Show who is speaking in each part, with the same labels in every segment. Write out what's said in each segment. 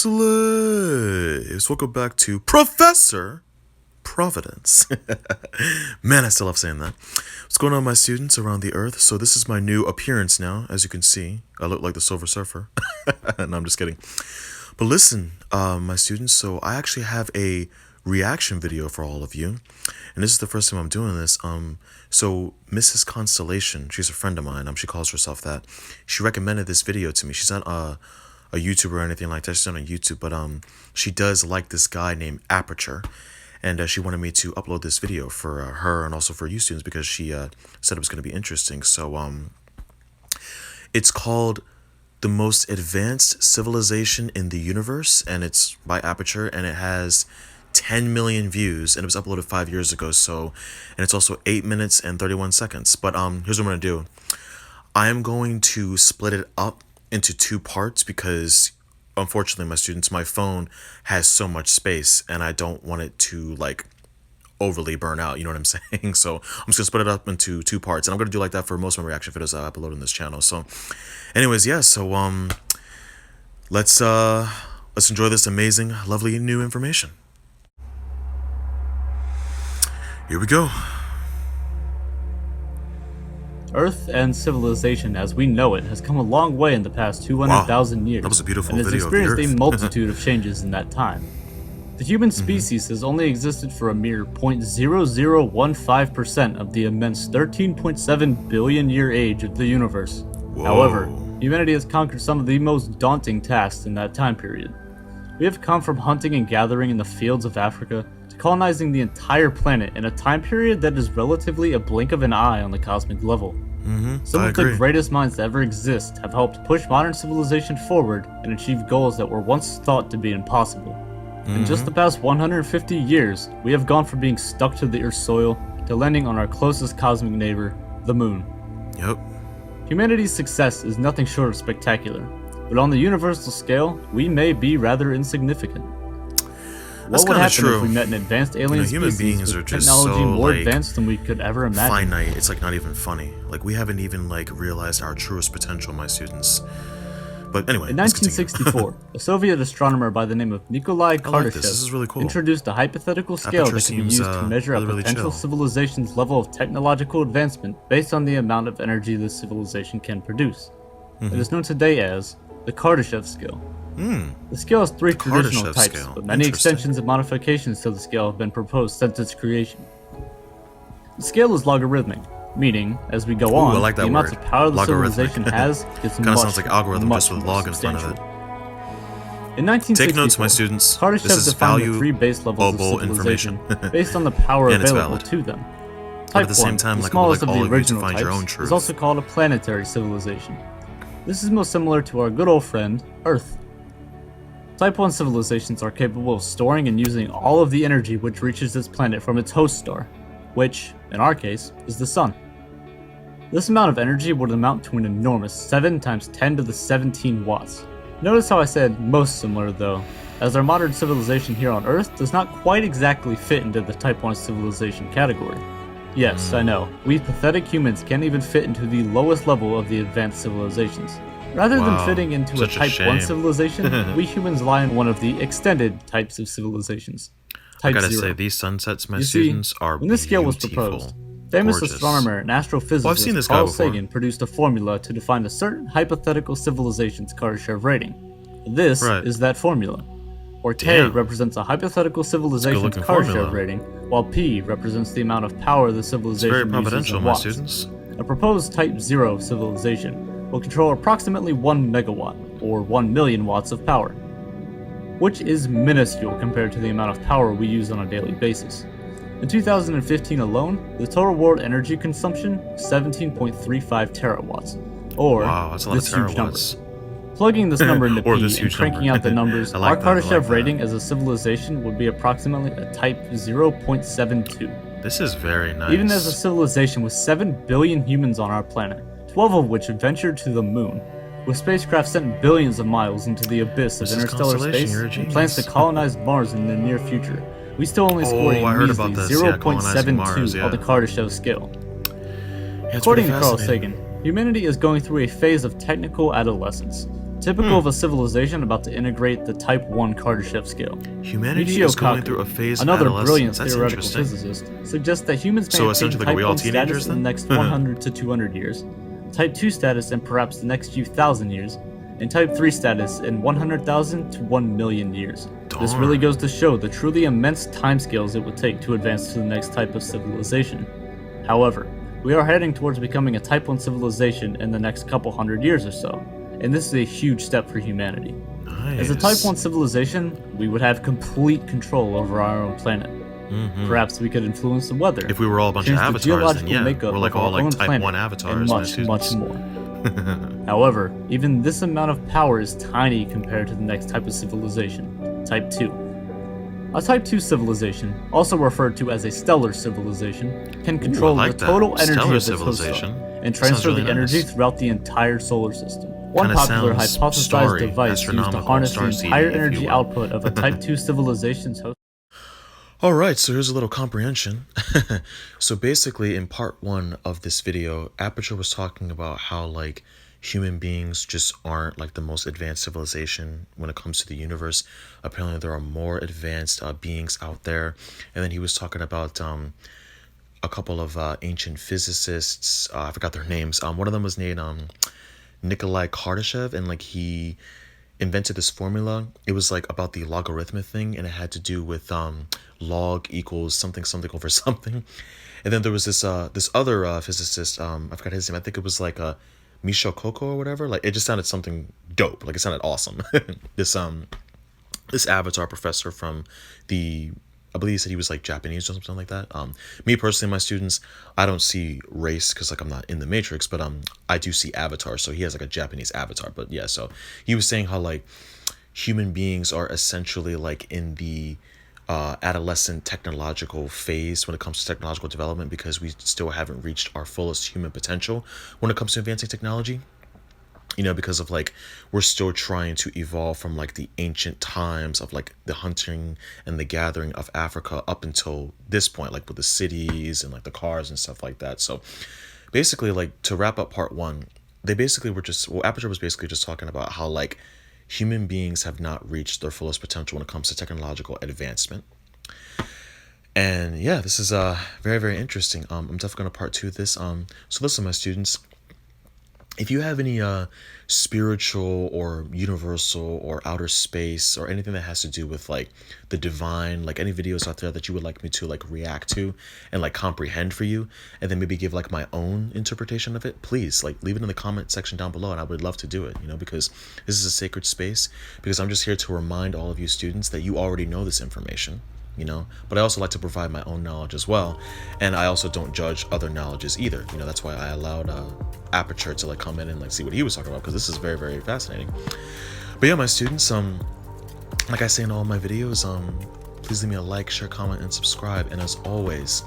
Speaker 1: slaves! Welcome back to Professor Providence. Man, I still love saying that. What's going on, my students around the earth? So this is my new appearance now. As you can see, I look like the Silver Surfer. No, I'm just kidding. But listen, my students, so I actually have a reaction video for all of you. And this is the first time I'm doing this. So Mrs. Constellation, she's a friend of mine. She calls herself that. She recommended this video to me. She's not a YouTuber or anything like that. She's not on YouTube, but she does like this guy named Aperture. And she wanted me to upload this video for her and also for you students because she said it was going to be interesting. So it's called The Most Advanced Civilization in the Universe, and it's by Aperture, and it has 10 million views, and it was uploaded 5 years ago. So, and it's also 8 minutes and 31 seconds. But here's what I'm going to do. I am going to split it up into 2 parts because unfortunately, my students, my phone has so much space and I don't want it to like overly burn out, you know what I'm saying? So I'm just gonna split it up into 2 parts, and I'm gonna do like that for most of my reaction videos I upload on this channel. So anyways, yeah, so let's enjoy this amazing, lovely new information. Here we go.
Speaker 2: Earth and civilization as we know it has come a long way in the past 200,000 years.
Speaker 1: That was a beautiful
Speaker 2: and has
Speaker 1: video of the
Speaker 2: experienced a
Speaker 1: Earth.
Speaker 2: multitude of changes in that time. The human species has only existed for a mere 0.0015% of the immense 13.7 billion year age of the universe.
Speaker 1: Whoa.
Speaker 2: However, humanity has conquered some of the most daunting tasks in that time period. We have come from hunting and gathering in the fields of Africa to colonizing the entire planet in a time period that is relatively a blink of an eye on the cosmic level. Some of the greatest minds to ever exist have helped push modern civilization forward and achieve goals that were once thought to be impossible. In just the past 150 years, we have gone from being stuck to the Earth's soil to landing on our closest cosmic neighbor, the Moon.
Speaker 1: Yep.
Speaker 2: Humanity's success is nothing short of spectacular, but on the universal scale, we may be rather insignificant.
Speaker 1: That's
Speaker 2: what would happen
Speaker 1: true.
Speaker 2: if we met an advanced alien
Speaker 1: human
Speaker 2: species
Speaker 1: beings
Speaker 2: with
Speaker 1: are just
Speaker 2: technology
Speaker 1: so,
Speaker 2: more
Speaker 1: like,
Speaker 2: advanced than we could ever imagine?
Speaker 1: Finite. It's like not even funny. Like we haven't even like realized our truest potential, my students. But anyway,
Speaker 2: in 1964, a Soviet astronomer by the name of Nikolai Kardashev
Speaker 1: this is really cool.
Speaker 2: introduced a hypothetical scale
Speaker 1: Aperture
Speaker 2: that can be
Speaker 1: seems,
Speaker 2: used to measure a
Speaker 1: really
Speaker 2: potential
Speaker 1: chill.
Speaker 2: civilization's level of technological advancement based on the amount of energy the civilization can produce. It is known today as the Kardashev scale. The scale has 3 traditional
Speaker 1: Kardashev
Speaker 2: types,
Speaker 1: scale.
Speaker 2: but many
Speaker 1: Interesting.
Speaker 2: extensions and modifications to the scale have been proposed since its creation. The scale is logarithmic, meaning, as we go on,
Speaker 1: I like that
Speaker 2: the amount
Speaker 1: word.
Speaker 2: of power the
Speaker 1: Logarithmic.
Speaker 2: civilization has gets
Speaker 1: Kinda
Speaker 2: much,
Speaker 1: sounds like algorithm
Speaker 2: much
Speaker 1: just with
Speaker 2: more
Speaker 1: log in front of it.
Speaker 2: substantial. In 1964,
Speaker 1: Take notes, my students.
Speaker 2: Kardashev
Speaker 1: This is
Speaker 2: defined the 3 base levels of
Speaker 1: valuable
Speaker 2: civilization
Speaker 1: information.
Speaker 2: based on the power
Speaker 1: And it's
Speaker 2: available
Speaker 1: valid.
Speaker 2: to them.
Speaker 1: But
Speaker 2: Type
Speaker 1: at the same
Speaker 2: 1,
Speaker 1: time,
Speaker 2: the
Speaker 1: like
Speaker 2: smallest
Speaker 1: all
Speaker 2: of
Speaker 1: of
Speaker 2: the
Speaker 1: you to
Speaker 2: original
Speaker 1: find your own
Speaker 2: types,
Speaker 1: truth.
Speaker 2: is also called a planetary civilization. This is most similar to our good old friend, Earth. Type 1 civilizations are capable of storing and using all of the energy which reaches this planet from its host star, which, in our case, is the Sun. This amount of energy would amount to an enormous 7 times 10 to the 17 watts. Notice how I said most similar though, as our modern civilization here on Earth does not quite exactly fit into the Type 1 civilization category. Yes, I know, we pathetic humans can't even fit into the lowest level of the advanced civilizations. Rather than fitting into a
Speaker 1: such a
Speaker 2: Type 1
Speaker 1: shame.
Speaker 2: civilization, we humans lie in one of the extended types of civilizations. Type
Speaker 1: I gotta
Speaker 2: 0.
Speaker 1: say, these sunsets, my
Speaker 2: You see,
Speaker 1: students, are
Speaker 2: when this scale was
Speaker 1: beautiful.
Speaker 2: proposed, famous
Speaker 1: Gorgeous.
Speaker 2: astronomer and astrophysicist
Speaker 1: I've seen this guy
Speaker 2: Carl
Speaker 1: before.
Speaker 2: Sagan produced a formula to define a certain hypothetical civilization's Kardashev rating. This is that formula, where K
Speaker 1: Damn.
Speaker 2: represents a hypothetical civilization's
Speaker 1: good-looking
Speaker 2: Kardashev
Speaker 1: formula.
Speaker 2: rating, while P represents the amount of power the
Speaker 1: It's
Speaker 2: civilization
Speaker 1: very
Speaker 2: uses
Speaker 1: providential,
Speaker 2: in
Speaker 1: my
Speaker 2: watts.
Speaker 1: students.
Speaker 2: A proposed Type 0 civilization will control approximately 1 megawatt, or 1 million watts of power, which is minuscule compared to the amount of power we use on a daily basis. In 2015 alone, the total world energy consumption was 17.35 terawatts, or
Speaker 1: Wow, that's a lot of
Speaker 2: this huge number.
Speaker 1: terawatts.
Speaker 2: Plugging this number into
Speaker 1: Or
Speaker 2: P
Speaker 1: this
Speaker 2: and
Speaker 1: huge
Speaker 2: cranking
Speaker 1: number.
Speaker 2: out the numbers,
Speaker 1: I like
Speaker 2: our
Speaker 1: that, I like
Speaker 2: Kardashev
Speaker 1: that.
Speaker 2: rating as a civilization would be approximately a Type 0.72.
Speaker 1: This is very nice.
Speaker 2: Even as a civilization with 7 billion humans on our planet, 12 of which ventured to the moon, with spacecraft sent billions of miles into the abyss of
Speaker 1: Mrs.
Speaker 2: interstellar
Speaker 1: Constellation,
Speaker 2: space
Speaker 1: you're a
Speaker 2: and plans to
Speaker 1: genius.
Speaker 2: colonize Mars in the near future, we still only score a
Speaker 1: I heard
Speaker 2: measly
Speaker 1: about this, yeah, colonizing Mars,
Speaker 2: 0.72 on the
Speaker 1: yeah.
Speaker 2: Kardashev scale.
Speaker 1: Yeah, it's
Speaker 2: According to
Speaker 1: pretty
Speaker 2: Carl
Speaker 1: fascinating.
Speaker 2: Sagan, humanity is going through a phase of technical adolescence. typical of a civilization about to integrate the Type 1 Kardashev scale.
Speaker 1: Humanity is going through a phase of
Speaker 2: another
Speaker 1: adolescence.
Speaker 2: brilliant
Speaker 1: That's
Speaker 2: theoretical
Speaker 1: interesting.
Speaker 2: physicist, suggests that humans may
Speaker 1: So
Speaker 2: attain
Speaker 1: essentially, like, are
Speaker 2: Type
Speaker 1: we all
Speaker 2: 1
Speaker 1: teenagers
Speaker 2: status in the
Speaker 1: then?
Speaker 2: next 100 to 200 years, Type 2 status in perhaps the next few thousand years, and Type 3 status in 100,000 to 1 million years. This really
Speaker 1: Darn.
Speaker 2: goes to show the truly immense timescales it would take to advance to the next type of civilization. However, we are heading towards becoming a Type 1 civilization in the next couple hundred years or so, and this is a huge step for humanity.
Speaker 1: Nice.
Speaker 2: As a Type 1 civilization, we would have complete control over our own planet. Perhaps we could influence the weather,
Speaker 1: If we were all a bunch
Speaker 2: change
Speaker 1: of
Speaker 2: the
Speaker 1: avatars, then
Speaker 2: geological
Speaker 1: yeah,
Speaker 2: makeup
Speaker 1: we're like
Speaker 2: of
Speaker 1: all
Speaker 2: our own
Speaker 1: like Type
Speaker 2: planet,
Speaker 1: 1 avatars,
Speaker 2: and
Speaker 1: my
Speaker 2: much
Speaker 1: students.
Speaker 2: more. However, even this amount of power is tiny compared to the next type of civilization, Type 2. A Type 2 civilization, also referred to as a stellar civilization, can control
Speaker 1: like
Speaker 2: the
Speaker 1: that.
Speaker 2: total energy
Speaker 1: Stellar
Speaker 2: of its
Speaker 1: civilization.
Speaker 2: host star and
Speaker 1: Sounds
Speaker 2: transfer
Speaker 1: really
Speaker 2: the energy
Speaker 1: nice.
Speaker 2: throughout the entire solar system. One
Speaker 1: Kinda
Speaker 2: popular
Speaker 1: sounds
Speaker 2: hypothesized
Speaker 1: starry,
Speaker 2: device used to
Speaker 1: astronomical,
Speaker 2: harness the
Speaker 1: starseedy,
Speaker 2: entire
Speaker 1: if you
Speaker 2: energy
Speaker 1: will.
Speaker 2: output of a Type 2 civilization's host.
Speaker 1: All right, so here's a little comprehension. So basically, in part 1 of this video, Aperture was talking about how like human beings just aren't like the most advanced civilization when it comes to the universe. Apparently, there are more advanced beings out there. And then he was talking about a couple of ancient physicists. I forgot their names. One of them was named Nikolai Kardashev, and like he invented this formula. It was like about the logarithmic thing, and it had to do with log equals something something over something. And then there was this other physicist. I forgot his name. I think it was like Michio Coco or whatever. Like it just sounded something dope. Like it sounded awesome. This Avatar professor from the, I believe he said he was like Japanese or something like that. Me personally, my students, I don't see race because like I'm not in the Matrix, but I do see Avatar, so he has like a Japanese avatar. But yeah, so he was saying how like human beings are essentially like in the adolescent technological phase when it comes to technological development, because we still haven't reached our fullest human potential when it comes to advancing technology. You know, because of like we're still trying to evolve from like the ancient times of like the hunting and the gathering of Africa up until this point, like with the cities and like the cars and stuff like that. So basically, like to wrap up part 1, they basically were just, well, Aperture was basically just talking about how like human beings have not reached their fullest potential when it comes to technological advancement. And yeah, this is very, very interesting. I'm definitely going to part 2 this. So listen, my students, if you have any spiritual or universal or outer space or anything that has to do with like the divine, like any videos out there that you would like me to like react to and like comprehend for you, and then maybe give like my own interpretation of it, please like leave it in the comment section down below, and I would love to do it, you know, because this is a sacred space, because I'm just here to remind all of you students that you already know this information, you know, but I also like to provide my own knowledge as well, and I also don't judge other knowledges either, you know. That's why I allowed Aperture to like come in and like see what he was talking about, because this is very, very fascinating. But yeah, my students, like I say in all my videos, please leave me a like, share, comment, and subscribe. And as always,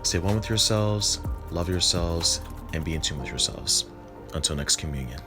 Speaker 1: stay one with yourselves, love yourselves, and be in tune with yourselves. Until next communion.